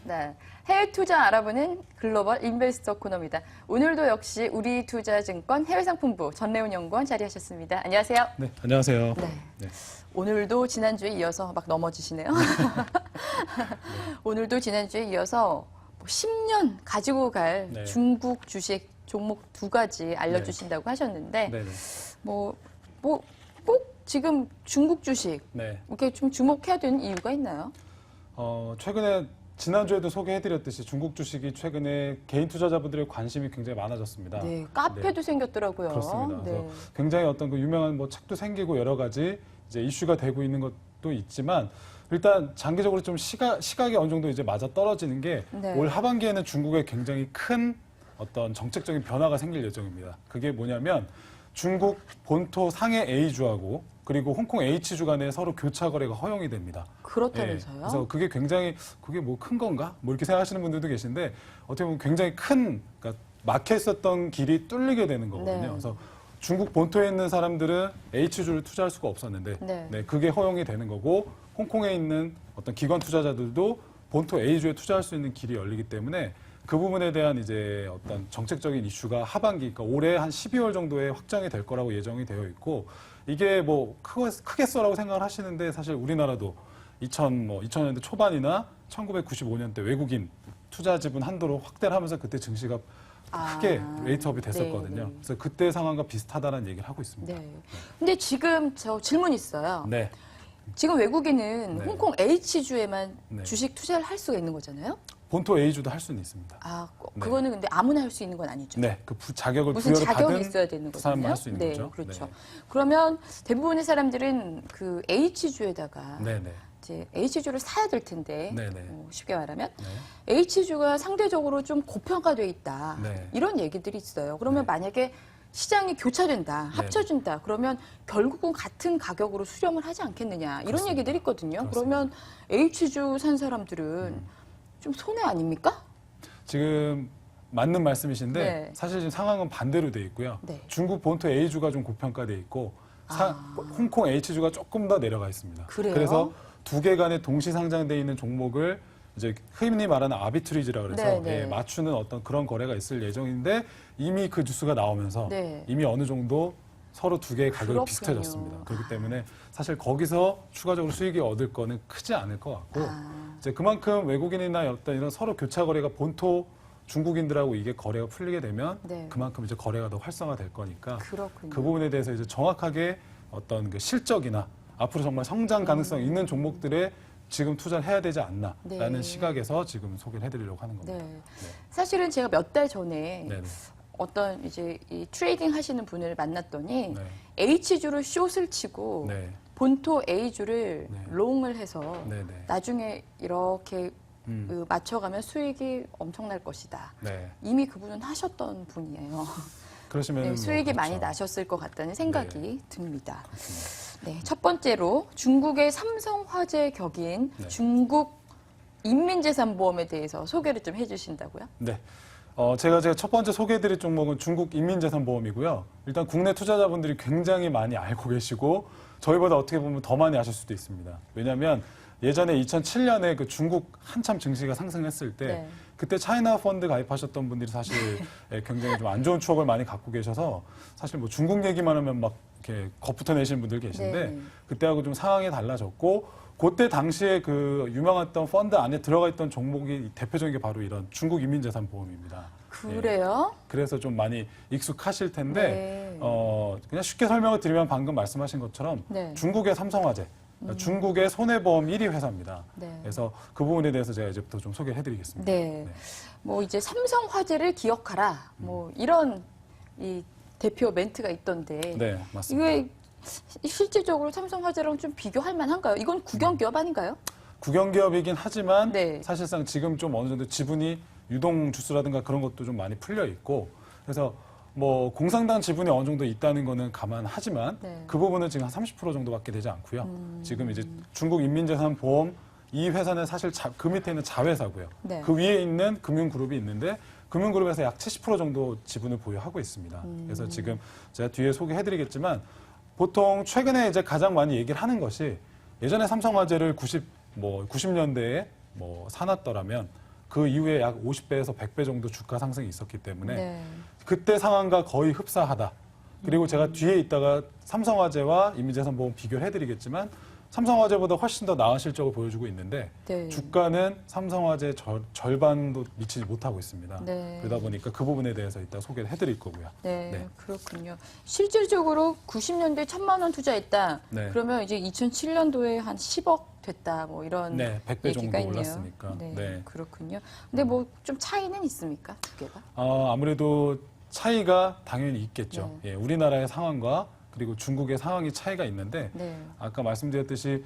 네, 해외 투자 알아보는 글로벌 인베스터 코너입니다. 오늘도 역시 우리투자증권 해외상품부 전래훈 연구원 자리하셨습니다. 안녕하세요. 네, 안녕하세요. 네. 네. 오늘도 지난주에 이어서 막 넘어지시네요. 오늘도 지난주에 이어서 10년 가지고 갈 네. 중국 주식 종목 2가지 알려주신다고 하셨는데 네, 네. 꼭 지금 중국 주식 네. 이렇게 좀 주목해야 되는 이유가 있나요? 최근에 지난주에도 소개해드렸듯이 중국 주식이 최근에 개인 투자자분들의 관심이 굉장히 많아졌습니다. 네, 카페도 생겼더라고요. 그렇습니다. 네. 그래서 굉장히 어떤 그 유명한 뭐 책도 생기고 여러 가지 이제 이슈가 되고 있는 것도 있지만 일단 장기적으로 좀 시각이 어느 정도 이제 맞아 떨어지는 게 올 네. 하반기에는 중국에 굉장히 큰 어떤 정책적인 변화가 생길 예정입니다. 그게 뭐냐면 중국 본토 상해 A주하고 그리고 홍콩 H주 간에 서로 교차 거래가 허용이 됩니다. 그렇다면서요? 그래서 그게 굉장히 그게 뭐 큰 건가? 뭐 이렇게 생각하시는 분들도 계신데 어떻게 보면 굉장히 큰 그러니까 막혀 있었던 길이 뚫리게 되는 거거든요. 네. 그래서 중국 본토에 있는 사람들은 H주를 투자할 수가 없었는데 네. 그게 허용이 되는 거고 홍콩에 있는 어떤 기관 투자자들도 본토 A주에 투자할 수 있는 길이 열리기 때문에 그 부분에 대한 이제 어떤 정책적인 이슈가 하반기, 그러니까 올해 한 12월 정도에 확정이 될 거라고 예정이 되어 있고 이게 뭐 크겠어라고 생각을 하시는데 사실 우리나라도 2000년대 초반이나 1995년대 외국인 투자 지분 한도로 확대를 하면서 그때 증시가 크게 레이트업이 됐었거든요. 네. 그래서 그때 상황과 비슷하다는 얘기를 하고 있습니다. 네. 근데 지금 저 질문 있어요. 네. 지금 외국인은 네. 홍콩 H주에만 네. 주식 투자를 할 수가 있는 거잖아요? 본토 A주도 할 수는 있습니다. 그거는 근데 아무나 할 수 있는 건 아니죠. 네, 그 자격을 무슨 부여를 자격이 받은 있어야 되는 그 사람만 거잖아요. 할 수 있는 네, 거죠. 그렇죠. 그러면 대부분의 사람들은 그 H주에다가 네, 네, 이제 H주를 사야 될 텐데 네, 네. 쉽게 말하면 네. H주가 상대적으로 좀 고평가돼 있다. 네. 이런 얘기들이 있어요. 그러면 네. 만약에 시장이 교차된다, 합쳐진다. 그러면 결국은 같은 가격으로 수렴을 하지 않겠느냐. 이런 그렇습니다. 얘기들이 있거든요. 그렇습니다. 그러면 H주 산 사람들은 좀 손해 아닙니까? 지금 맞는 말씀이신데 네. 사실 지금 상황은 반대로 돼 있고요. 네. 중국 본토 A주가 좀 고평가돼 있고 홍콩 H주가 조금 더 내려가 있습니다. 그래요? 그래서 두 개 간에 동시 상장돼 있는 종목을 이제 흔히 말하는 아비트리지라고 그래서 네, 네. 맞추는 어떤 그런 거래가 있을 예정인데 이미 그 뉴스가 나오면서 네. 이미 어느 정도 서로 두 개의 가격이 그렇군요. 비슷해졌습니다. 그렇기 때문에 사실 거기서 추가적으로 수익이 얻을 거는 크지 않을 것 같고 이제 그만큼 외국인이나 어떤 이런 서로 교차 거래가 본토 중국인들하고 이게 거래가 풀리게 되면 네. 그만큼 이제 거래가 더 활성화될 거니까 그렇군요. 그 부분에 대해서 이제 정확하게 어떤 그 실적이나 앞으로 정말 성장 가능성 있는 종목들에 지금 투자를 해야 되지 않나라는 네. 시각에서 지금 소개를 해드리려고 하는 겁니다. 네. 사실은 제가 몇 달 전에 네, 네. 어떤 이제 이 트레이딩 하시는 분을 만났더니 네. H주를 숏을 치고 네. 본토 A주를 네. 롱을 해서 네, 네. 나중에 이렇게 음. 그 맞춰가면 수익이 엄청날 것이다. 네. 이미 그분은 하셨던 분이에요. 그러시면 네, 수익이 많이 그렇죠. 나셨을 것 같다는 생각이 네. 듭니다. 그렇습니다. 네, 첫 번째로 중국의 삼성화재 격인 네. 중국 인민재산보험에 대해서 소개를 좀 해주신다고요? 네. 제가 첫 번째 소개해드릴 종목은 중국 인민재산보험이고요. 일단 국내 투자자분들이 굉장히 많이 알고 계시고 저희보다 어떻게 보면 더 많이 아실 수도 있습니다. 왜냐하면 예전에 2007년에 그 중국 한참 증시가 상승했을 때 네. 그때 차이나 펀드 가입하셨던 분들이 사실 굉장히 좀 안 좋은 추억을 많이 갖고 계셔서 사실 뭐 중국 얘기만 하면 막 이렇게 겁부터 내시는 분들 계신데 네. 그때하고 좀 상황이 달라졌고 그때 당시에 그 유명했던 펀드 안에 들어가 있던 종목이 대표적인 게 바로 이런 중국 인민재산보험입니다. 그래요? 그래서 좀 많이 익숙하실 텐데 네. 그냥 쉽게 설명을 드리면 방금 말씀하신 것처럼 네. 중국의 삼성화재, 중국의 손해보험 1위 회사입니다. 네. 그래서 그 부분에 대해서 제가 이제부터 좀 소개를 해드리겠습니다. 네. 뭐 이제 삼성화재를 기억하라. 뭐 이런 이 대표 멘트가 있던데. 네, 맞습니다. 이게 실질적으로 삼성화재랑 좀 비교할 만한가요? 이건 국영기업 아닌가요? 국영기업이긴 하지만 네. 사실상 지금 좀 어느 정도 지분이 유동 주수라든가 그런 것도 좀 많이 풀려 있고 그래서 뭐 공상당 지분이 어느 정도 있다는 거는 감안하지만 네. 그 부분은 지금 한 30% 정도밖에 되지 않고요. 지금 이제 중국 인민재산보험 이 회사는 사실 그 밑에 있는 자회사고요. 네. 그 위에 있는 금융그룹이 있는데 금융그룹에서 약 70% 정도 지분을 보유하고 있습니다. 그래서 지금 제가 뒤에 소개해드리겠지만 보통 최근에 이제 가장 많이 얘기를 하는 것이 예전에 삼성화재를 90년대에 뭐 사놨더라면 그 이후에 약 50배에서 100배 정도 주가 상승이 있었기 때문에 네. 그때 상황과 거의 흡사하다. 그리고 제가 뒤에 있다가 삼성화재와 인민재산보험 비교를 해드리겠지만 삼성화재보다 훨씬 더 나은 실적을 보여주고 있는데 네. 주가는 삼성화재 절반도 미치지 못하고 있습니다. 네. 그러다 보니까 그 부분에 대해서 이따 소개를 해드릴 거고요. 네, 네. 그렇군요. 실질적으로 90년도에 1,000만 원 투자했다. 네. 그러면 이제 2007년도에 한 10억 됐다. 뭐 이런 네, 100배 정도 얘기가 있네요. 올랐으니까. 네, 네. 그렇군요. 근데 뭐 좀 차이는 있습니까? 두 개가? 아무래도 차이가 당연히 있겠죠. 네. 예, 우리나라의 상황과 그리고 중국의 상황이 차이가 있는데 네. 아까 말씀드렸듯이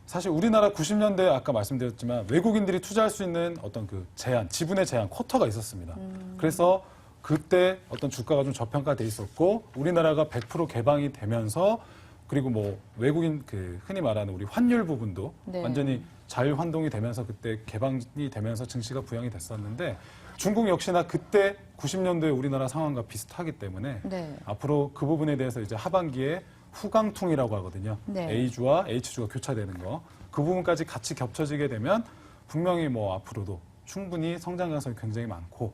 사실 우리나라 90년대 아까 말씀드렸지만 외국인들이 투자할 수 있는 어떤 그 제한, 지분의 제한, 쿼터가 있었습니다. 그래서 그때 어떤 주가가 좀 저평가돼 있었고 우리나라가 100% 개방이 되면서 그리고 뭐 외국인 그 흔히 말하는 우리 환율 부분도 네. 완전히 자율 환동이 되면서 그때 개방이 되면서 증시가 부양이 됐었는데 중국 역시나 그때 90년도에 우리나라 상황과 비슷하기 때문에 네. 앞으로 그 부분에 대해서 이제 하반기에 후강통이라고 하거든요. 네. A주와 H주가 교차되는 거. 그 부분까지 같이 겹쳐지게 되면 분명히 뭐 앞으로도 충분히 성장 가능성이 굉장히 많고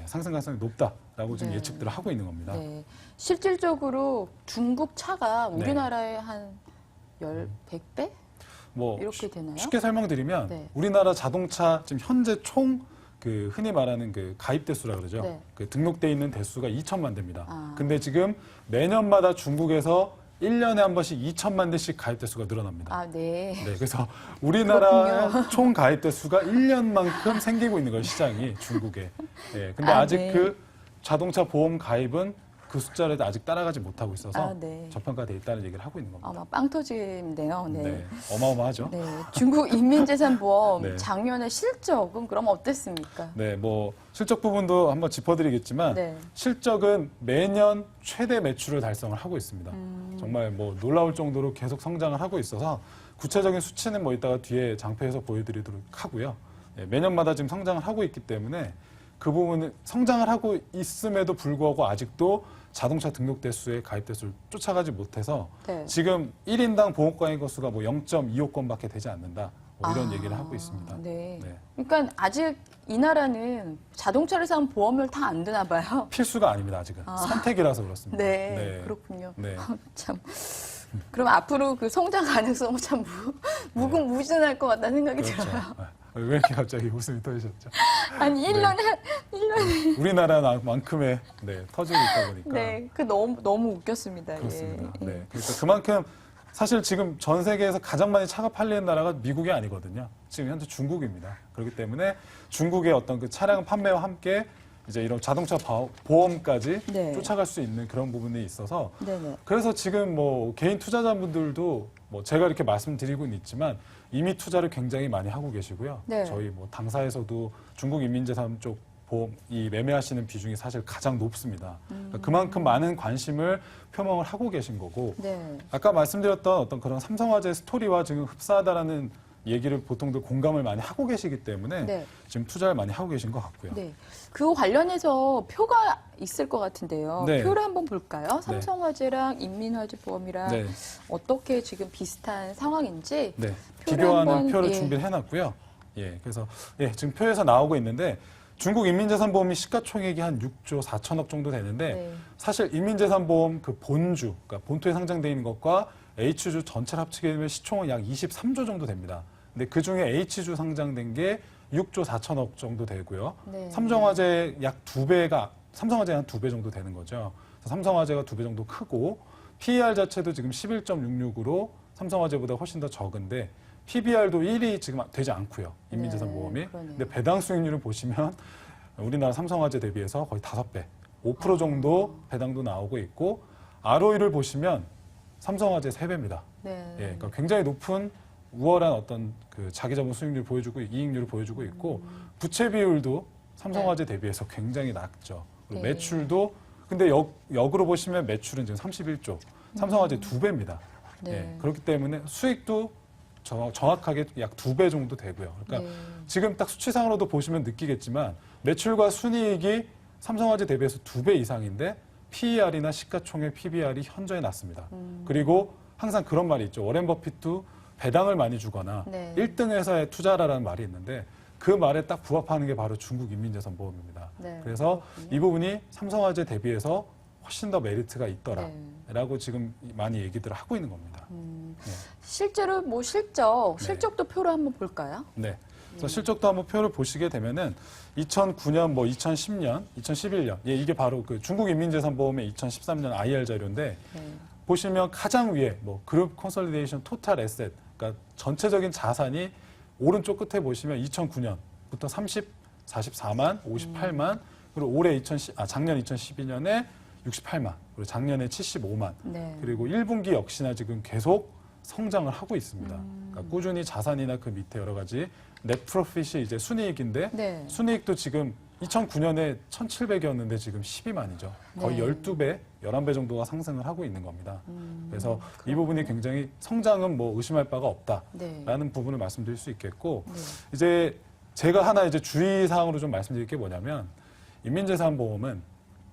상승 가능성이 높다라고 지금 네. 예측들을 하고 있는 겁니다. 네. 실질적으로 중국 차가 우리나라의 한 100배? 뭐 이렇게 되나요? 쉽게 설명드리면 네. 우리나라 자동차 지금 현재 총 그 흔히 말하는 그 가입 대수라 그러죠. 네. 그 등록돼 있는 대수가 2천만 대입니다. 아. 근데 지금 매년마다 중국에서 1년에 한 번씩 2천만 대씩 가입 대수가 늘어납니다. 아, 네. 네, 그래서 우리나라 총 가입 대수가 1년만큼 생기고 있는 거예요, 시장이 중국에. 네, 근데 아직 네. 그 자동차 보험 가입은 그 숫자를 아직 따라가지 못하고 있어서 네. 저평가돼 있다는 얘기를 하고 있는 겁니다. 아마 빵 터지네요. 네. 네, 어마어마하죠. 네. 중국 인민재산보험 네. 작년에 실적은 그럼 어땠습니까? 네, 뭐 실적 부분도 한번 짚어드리겠지만 네. 실적은 매년 최대 매출을 달성을 하고 있습니다. 정말 뭐 놀라울 정도로 계속 성장을 하고 있어서 구체적인 수치는 뭐 이따가 뒤에 장표에서 보여드리도록 하고요. 네, 매년마다 지금 성장을 하고 있기 때문에 그 부분은 성장을 하고 있음에도 불구하고 아직도 자동차 등록 대수의 가입 대수를 쫓아가지 못해서 네. 지금 1인당 보험가입 건수가 뭐 0.25 건밖에 되지 않는다. 뭐 이런 아, 얘기를 하고 있습니다. 네. 네. 그러니까 아직 이 나라는 자동차를 사면 보험을 다 안 드나 봐요. 필수가 아닙니다. 아직은 선택이라서 그렇습니다. 네, 그렇군요. 네. 참. 그럼 앞으로 그 성장 가능성은 참 무궁무진할 것 같다는 생각이 그렇죠. 들어요. 네. 왜 이렇게 갑자기 웃음이 터지셨죠? 아니, 1년에, 우리나라만큼의 터지고 있다 보니까. 네, 그 너무 웃겼습니다. 그렇습니다. 예. 네. 그러니까 그만큼 사실 지금 전 세계에서 가장 많이 차가 팔리는 나라가 미국이 아니거든요. 지금 현재 중국입니다. 그렇기 때문에 중국의 어떤 그 차량 판매와 함께 이제 이런 자동차 보험까지 네. 쫓아갈 수 있는 그런 부분이 있어서 네네. 그래서 지금 뭐 개인 투자자분들도 뭐 제가 이렇게 말씀드리고는 있지만 이미 투자를 굉장히 많이 하고 계시고요. 네. 저희 뭐 당사에서도 중국 인민재산 쪽 보험 이 매매하시는 비중이 사실 가장 높습니다. 그러니까 그만큼 많은 관심을 표명을 하고 계신 거고 네. 아까 말씀드렸던 어떤 그런 삼성화재 스토리와 지금 흡사하다라는 얘기를 보통들 공감을 많이 하고 계시기 때문에 네. 지금 투자를 많이 하고 계신 것 같고요. 네. 그거 관련해서 표가 있을 것 같은데요. 네. 표를 한번 볼까요? 삼성화재랑 인민화재보험이랑 네. 어떻게 지금 비슷한 상황인지. 네, 표를 비교하는 한번, 표를 예. 준비를 해놨고요. 예, 그래서 지금 표에서 나오고 있는데 중국 인민재산보험이 시가총액이 한 6조 4천억 정도 되는데 네. 사실 인민재산보험 그 본주, 그러니까 본토에 상장돼 있는 것과 H주 전체를 합치게 되면 시총은 약 23조 정도 됩니다. 근데 그 중에 H주 상장된 게 6조 4천억 정도 되고요. 네. 삼성화재 약 2배가 삼성화재 한 2배 정도 되는 거죠. 그래서 삼성화재가 2배 정도 크고 PER 자체도 지금 11.66으로 삼성화재보다 훨씬 더 적은데 PBR도 1이 지금 되지 않고요. 인민재산보험이. 네, 그러네요. 근데 배당 수익률을 보시면 우리나라 삼성화재 대비해서 거의 5배, 5% 정도 배당도 나오고 있고 ROE를 보시면 삼성화재 3배입니다. 네. 예, 그러니까 굉장히 높은 우월한 어떤 그 자기자본 수익률 보여주고 이익률을 보여주고 있고 부채 비율도 삼성화재 대비해서 굉장히 낮죠. 그리고 네. 매출도 근데 역으로 보시면 매출은 지금 31조, 삼성화재 2배입니다. 네. 예, 그렇기 때문에 수익도 정확하게 약 2배 정도 되고요. 그러니까 네. 지금 딱 수치상으로도 보시면 느끼겠지만 매출과 순이익이 삼성화재 대비해서 2배 이상인데 PER이나 시가총액 PBR이 현저히 낮습니다. 그리고 항상 그런 말이 있죠. 워렌 버핏도 배당을 많이 주거나 네. 1등 회사에 투자라라는 말이 있는데 그 말에 딱 부합하는 게 바로 중국 인민재산보험입니다. 네, 그래서 그렇군요. 이 부분이 삼성화재 대비해서 훨씬 더 메리트가 있더라라고 네. 지금 많이 얘기들을 하고 있는 겁니다. 실제로 뭐 실적도 표로 한번 볼까요? 네. 그래서 실적도 한번 표를 보시게 되면은 2009년, 뭐 2010년, 2011년, 예, 이게 바로 그 중국 인민재산보험의 2013년 IR 자료인데 네. 보시면 가장 위에 뭐 그룹 컨솔리데이션 토탈 에셋, 그러니까 전체적인 자산이 오른쪽 끝에 보시면 2009년부터 44만, 58만, 그리고 작년 2012년에 68만, 그리고 작년에 75만, 네. 그리고 1분기 역시나 지금 계속 성장을 하고 있습니다. 그러니까 꾸준히 자산이나 그 밑에 여러 가지 넷 프로핏이 이제 순이익인데 네. 순이익도 지금 2009년에 1,700이었는데 지금 12만이죠. 거의 네. 12배, 11배 정도가 상승을 하고 있는 겁니다. 그래서 이 부분이 굉장히 성장은 뭐 의심할 바가 없다라는 네. 부분을 말씀드릴 수 있겠고 네. 이제 제가 하나 이제 주의사항으로 좀 말씀드릴 게 뭐냐면 인민재산보험은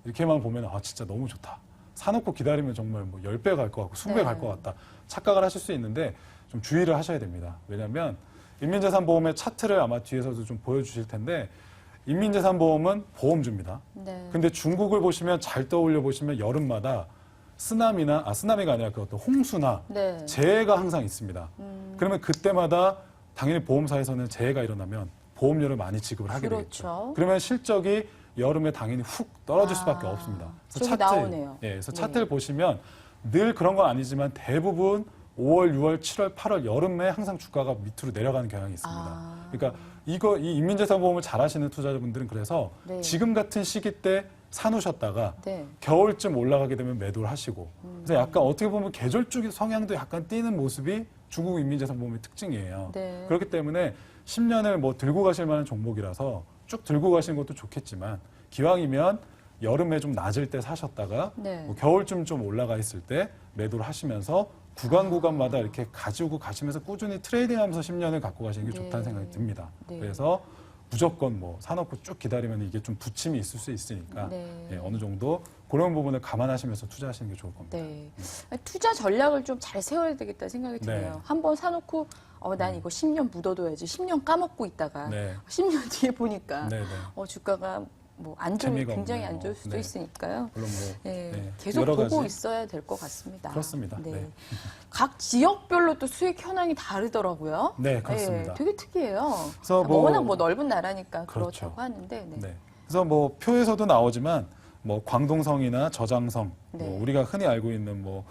이렇게만 보면 진짜 너무 좋다. 사놓고 기다리면 정말 뭐 10배 갈 것 같고 20배 네. 갈 것 같다. 착각을 하실 수 있는데 좀 주의를 하셔야 됩니다. 왜냐하면 인민재산보험의 차트를 아마 뒤에서도 좀 보여주실 텐데 인민재산보험은 보험주입니다. 네. 근데 중국을 보시면 잘 떠올려 보시면 여름마다 쓰나미가 아니라 그 어떤 홍수나 네. 재해가 항상 있습니다. 그러면 그때마다 당연히 보험사에서는 재해가 일어나면 보험료를 많이 지급을 하게 그렇죠. 되겠죠. 그러면 실적이 여름에 당연히 훅 떨어질 수밖에 없습니다. 저기 나오네요. 예, 그래서 네. 차트를 보시면 늘 그런 건 아니지만 대부분 5월, 6월, 7월, 8월 여름에 항상 주가가 밑으로 내려가는 경향이 있습니다. 그러니까 이 인민재산보험을 잘 하시는 투자자분들은 그래서 네. 지금 같은 시기 때 사놓으셨다가 네. 겨울쯤 올라가게 되면 매도를 하시고 그래서 약간 어떻게 보면 계절적 성향도 약간 띄는 모습이 중국 인민재산보험의 특징이에요. 네. 그렇기 때문에 10년을 뭐 들고 가실 만한 종목이라서 쭉 들고 가시는 것도 좋겠지만 기왕이면 여름에 좀 낮을 때 사셨다가 네. 뭐 겨울쯤 좀 올라가 있을 때 매도를 하시면서 구간마다 이렇게 가지고 가시면서 꾸준히 트레이딩하면서 10년을 갖고 가시는 게 네. 좋다는 생각이 듭니다. 네. 그래서 무조건 뭐 사놓고 쭉 기다리면 이게 좀 부침이 있을 수 있으니까 네. 예, 어느 정도 그런 부분을 감안하시면서 투자하시는 게 좋을 겁니다. 네. 투자 전략을 좀 잘 세워야 되겠다 생각이 네. 드네요. 한번 사놓고 난 이거 10년 묻어둬야지. 10년 까먹고 있다가 네. 10년 10년 뒤에 보니까 네, 주가가 뭐 재미가 굉장히 없네요. 안 좋을 수도 네. 있으니까요. 물론 뭐 네, 계속 여러 보고 가지 있어야 될 것 같습니다. 그렇습니다. 네. 네. 각 지역별로 또 수익 현황이 다르더라고요. 네, 그렇습니다. 되게 특이해요. 그래서 워낙 뭐 넓은 나라니까 그렇죠. 그렇다고 하는데. 네. 네. 그래서 뭐 표에서도 나오지만 뭐 광동성이나 저장성, 네. 뭐 우리가 흔히 알고 있는 뭐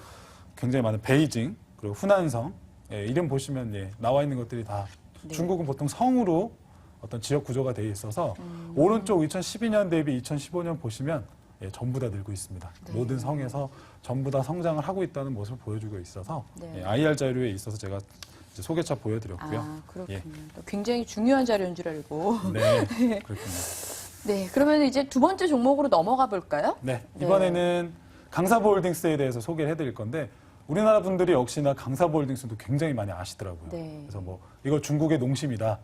굉장히 많은 베이징 그리고 후난성 이름 보시면 나와 있는 것들이 다 네. 중국은 보통 성으로 어떤 지역 구조가 되어 있어서 오른쪽 2012년 대비 2015년 보시면 전부 다 늘고 있습니다. 네. 모든 성에서 전부 다 성장을 하고 있다는 모습을 보여주고 있어서 네. IR 자료에 있어서 제가 이제 소개차 보여드렸고요. 그렇군요. 예. 또 굉장히 중요한 자료인 줄 알고. 네, 그렇군요. 네, 그러면 이제 두 번째 종목으로 넘어가 볼까요? 네, 네. 이번에는 강사보홀딩스에 대해서 소개를 해드릴 건데 우리나라 분들이 역시나 강사보홀딩스도 굉장히 많이 아시더라고요. 네. 그래서 뭐 이거 중국의 농심이다,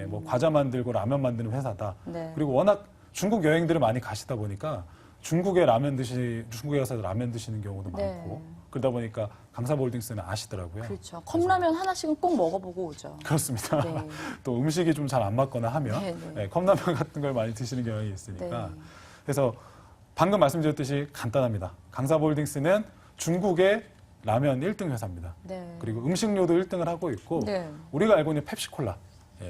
뭐 과자 만들고 라면 만드는 회사다. 네. 그리고 워낙 중국 여행들을 많이 가시다 보니까 중국에 가서 라면 드시는 경우도 네. 많고 그러다 보니까 강사보홀딩스는 아시더라고요. 그렇죠. 컵라면 하나씩은 꼭 먹어보고 오죠. 그렇습니다. 네. 또 음식이 좀 잘 안 맞거나 하면 네, 네. 컵라면 같은 걸 많이 드시는 경향이 있으니까 네. 그래서 방금 말씀드렸듯이 간단합니다. 강사보홀딩스는 중국의 라면 1등 회사입니다. 네. 그리고 음식료도 1등을 하고 있고 네. 우리가 알고 있는 펩시콜라.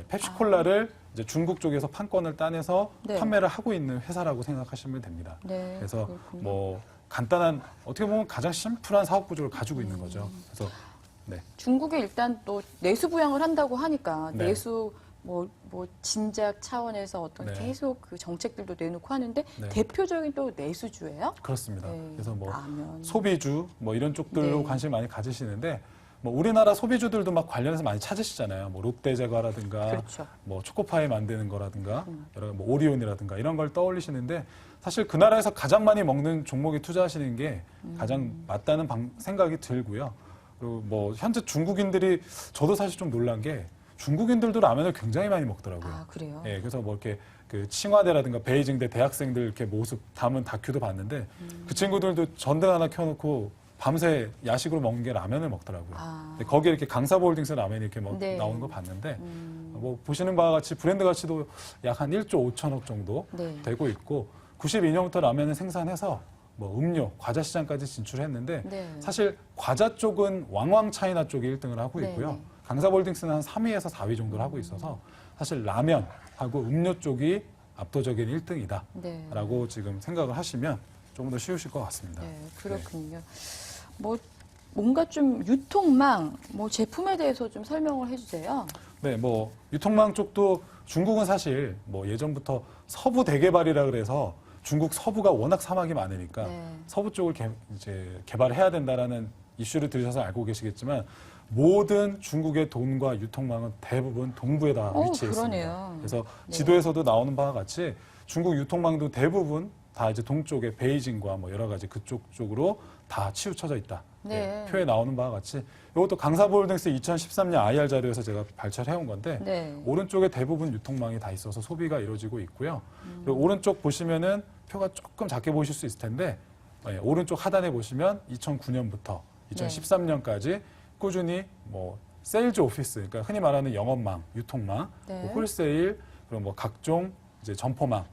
펩시콜라를 이제 중국 쪽에서 판권을 따내서 네. 판매를 하고 있는 회사라고 생각하시면 됩니다. 네, 그래서 그렇군요. 뭐 간단한 어떻게 보면 가장 심플한 사업 구조를 가지고 있는 거죠. 그래서 네. 중국에 일단 또 내수 부양을 한다고 하니까 네. 내수 뭐 진작 차원에서 어떤 네. 계속 그 정책들도 내놓고 하는데 네. 대표적인 또 내수주예요. 그렇습니다. 네. 그래서 뭐 라면. 소비주 뭐 이런 쪽들로 네. 관심 많이 가지시는데 뭐 우리나라 소비주들도 막 관련해서 많이 찾으시잖아요. 뭐 롯데제과라든가 그렇죠. 뭐 초코파이 만드는 거라든가 여러 뭐 오리온이라든가 이런 걸 떠올리시는데 사실 그 나라에서 가장 많이 먹는 종목에 투자하시는 게 가장 맞다는 생각이 들고요. 그리고 뭐 현재 중국인들이 저도 사실 좀 놀란 게 중국인들도 라면을 굉장히 많이 먹더라고요. 아, 그래요? 예, 그래서 뭐 이렇게 그 칭화대라든가 베이징대 대학생들 이렇게 모습 담은 다큐도 봤는데 그 친구들도 전등 하나 켜놓고 밤새 야식으로 먹는 게 라면을 먹더라고요. 아. 근데 거기에 이렇게 강사보홀딩스 라면이 이렇게 네. 나오는 거 봤는데 뭐 보시는 바와 같이 브랜드 가치도 약 한 1조 5천억 정도 네. 되고 있고 92년부터 라면을 생산해서 뭐 음료, 과자 시장까지 진출했는데 네. 사실 과자 쪽은 왕왕 차이나 쪽이 1등을 하고 있고요. 네. 강사볼딩스는 한 3위에서 4위 정도를 하고 있어서 사실 라면하고 음료 쪽이 압도적인 1등이다라고 네. 지금 생각을 하시면 조금 더 쉬우실 것 같습니다. 네, 그렇군요. 뭐 뭔가 좀 유통망, 뭐 제품에 대해서 좀 설명을 해주세요. 네, 뭐 유통망 쪽도 중국은 사실 뭐 예전부터 서부 대개발이라 그래서 중국 서부가 워낙 사막이 많으니까 네. 서부 쪽을 이제 개발해야 된다라는 이슈를 들으셔서 알고 계시겠지만 모든 중국의 돈과 유통망은 대부분 동부에 다 위치해 있습니다. 그러네요. 그래서 네. 지도에서도 나오는 바와 같이 중국 유통망도 대부분 다 이제 동쪽에 베이징과 뭐 여러 가지 그쪽 쪽으로 다 치우쳐져 있다. 네. 표에 나오는 바와 같이 이것도 강사볼딩스 2013년 IR 자료에서 제가 발췌해온 건데 네. 오른쪽에 대부분 유통망이 다 있어서 소비가 이루어지고 있고요. 그리고 오른쪽 보시면은 표가 조금 작게 보실 수 있을 텐데 오른쪽 하단에 보시면 2009년부터 2013년까지 꾸준히 뭐 세일즈 오피스, 그러니까 흔히 말하는 영업망, 유통망, 네. 뭐 홀세일, 그리고 뭐 각종 이제 점포망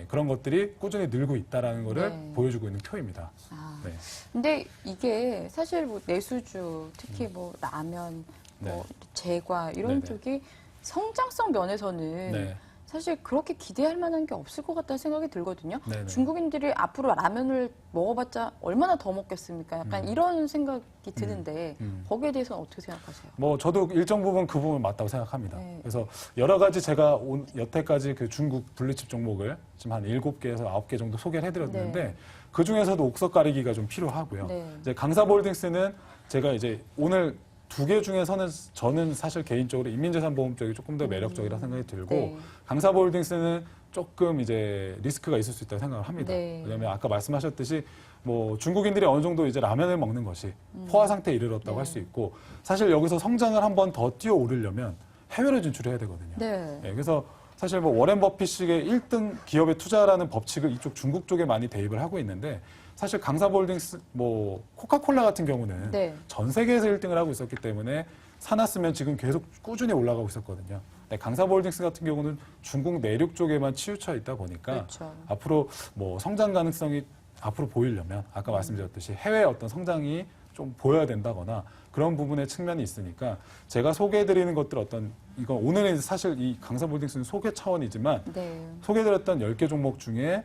그런 것들이 꾸준히 늘고 있다라는 거를 네. 보여주고 있는 표입니다. 아, 네. 근데 이게 사실 뭐 내수주, 특히 뭐 라면, 뭐 제과 이런 네네. 쪽이 성장성 면에서는 네. 사실 그렇게 기대할 만한 게 없을 것 같다는 생각이 들거든요. 네네. 중국인들이 앞으로 라면을 먹어봤자 얼마나 더 먹겠습니까? 약간 이런 생각이 드는데 거기에 대해서는 어떻게 생각하세요? 뭐 저도 일정 부분 그 부분 맞다고 생각합니다. 네. 그래서 여러 가지 제가 여태까지 그 중국 블루칩 종목을 지금 한 7개에서 9개 정도 소개를 해드렸는데 네. 그 중에서도 옥석 가리기가 좀 필요하고요. 네. 이제 강사볼딩스는 제가 이제 오늘 2개 중에서는 저는 사실 개인적으로 인민재산보험 쪽이 조금 더 매력적이라 생각이 들고 네. 강사볼딩스는 조금 이제 리스크가 있을 수 있다고 생각을 합니다. 네. 왜냐하면 아까 말씀하셨듯이 뭐 중국인들이 어느 정도 이제 라면을 먹는 것이 포화 상태에 이르렀다고 네. 할 수 있고 사실 여기서 성장을 한 번 더 뛰어오르려면 해외로 진출해야 되거든요. 네. 그래서 사실 뭐 워렌 버핏식의 1등 기업에 투자라는 법칙을 이쪽 중국 쪽에 많이 대입을 하고 있는데 사실 강사볼딩스 뭐 코카콜라 같은 경우는 네. 전 세계에서 1등을 하고 있었기 때문에 사놨으면 지금 계속 꾸준히 올라가고 있었거든요. 근데 강사볼딩스 같은 경우는 중국 내륙 쪽에만 치우쳐 있다 보니까 그렇죠. 앞으로 뭐 성장 가능성이 앞으로 보이려면 아까 말씀드렸듯이 해외 어떤 성장이 좀 보여야 된다거나 그런 부분의 측면이 있으니까 제가 소개해드리는 것들 어떤 이건 오늘은 사실 이 강사볼딩스는 소개 차원이지만 네. 소개해드렸던 10개 종목 중에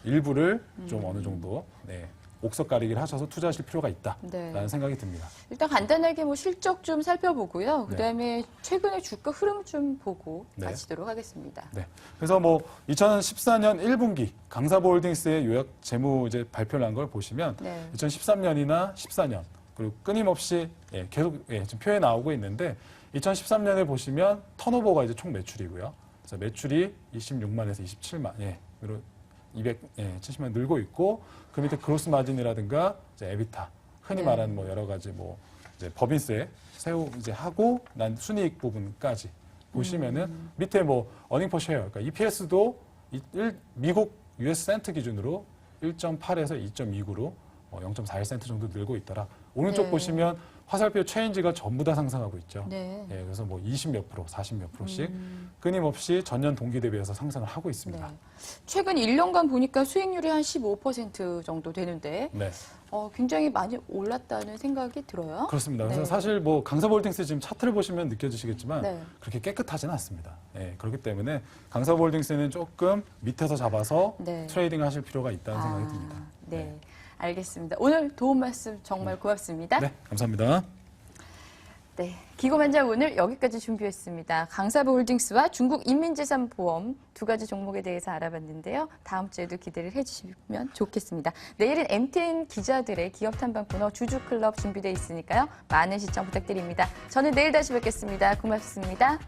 일부를 좀 어느 정도 옥석 가리기를 하셔서 투자하실 필요가 있다라는 네. 생각이 듭니다. 일단 간단하게 뭐 실적 좀 살펴보고요. 네. 그다음에 최근의 주가 흐름 좀 보고 네. 마치도록 하겠습니다. 네. 그래서 뭐 2014년 1분기 강사볼딩스의 요약 재무 이제 발표를 한 걸 보시면 네. 2013년이나 14년 그리고 끊임없이 계속 지금 표에 나오고 있는데 2013년에 보시면 턴오버가 이제 총 매출이고요. 그래서 매출이 26만에서 27만 그리고 270만 늘고 있고 그 밑에 그로스 마진이라든가 이제 에비타 흔히 네. 말하는 뭐 여러 가지 뭐 이제 법인세 세후 이제 하고 난 순이익 부분까지 보시면은 밑에 뭐 어닝 퍼 쉐어 그러니까 EPS도 미국 US 센트 기준으로 1.8에서 2.29로 0.41센트 정도 늘고 있더라. 오른쪽 네. 보시면 화살표 체인지가 전부 다 상승하고 있죠. 네. 그래서 뭐 20 몇 프로, 40 몇 프로씩 끊임없이 전년 동기 대비해서 상승을 하고 있습니다. 네. 최근 1년간 보니까 수익률이 한 15% 정도 되는데 네. 굉장히 많이 올랐다는 생각이 들어요. 그렇습니다. 그래서 네. 사실 뭐 강사볼딩스 지금 차트를 보시면 느껴지시겠지만 네. 그렇게 깨끗하지는 않습니다. 그렇기 때문에 강사볼딩스는 조금 밑에서 잡아서 네. 트레이딩 하실 필요가 있다는 생각이 듭니다. 네. 알겠습니다. 오늘 도움 말씀 정말 고맙습니다. 네, 감사합니다. 네, 기고만장 오늘 여기까지 준비했습니다. 강사볼딩스와 중국인민재산보험 두 가지 종목에 대해서 알아봤는데요. 다음 주에도 기대를 해주시면 좋겠습니다. 내일은 MTN 기자들의 기업 탐방 코너 주주클럽 준비되어 있으니까요. 많은 시청 부탁드립니다. 저는 내일 다시 뵙겠습니다. 고맙습니다.